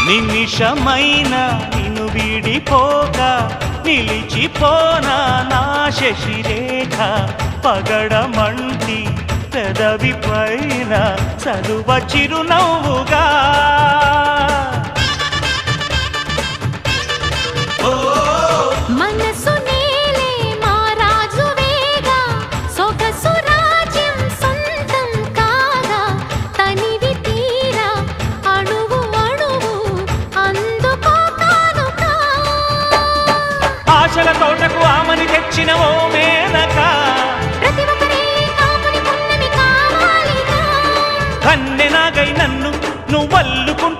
నిమిషమైన నిన్ను వీడిపోక నిలిచిపోనా నా శశిరేఖ పగడమంటి పెదవి పైన చలువ చిరునవ్వుగా మనసు నేలే మా రాజువేగా సొగసు రాజ్యం సొంతం కాగా తనివి తీరా అణువు అణువు అందుకో కానుకా ఆశల తోటకు ఆమని తెచ్చిన ఓ మేనక ప్రతి ఒక్కరే కాపుని పున్నమి కావాలిగా కన్నెనాగై నన్ను నువ్వల్లుకుంటూ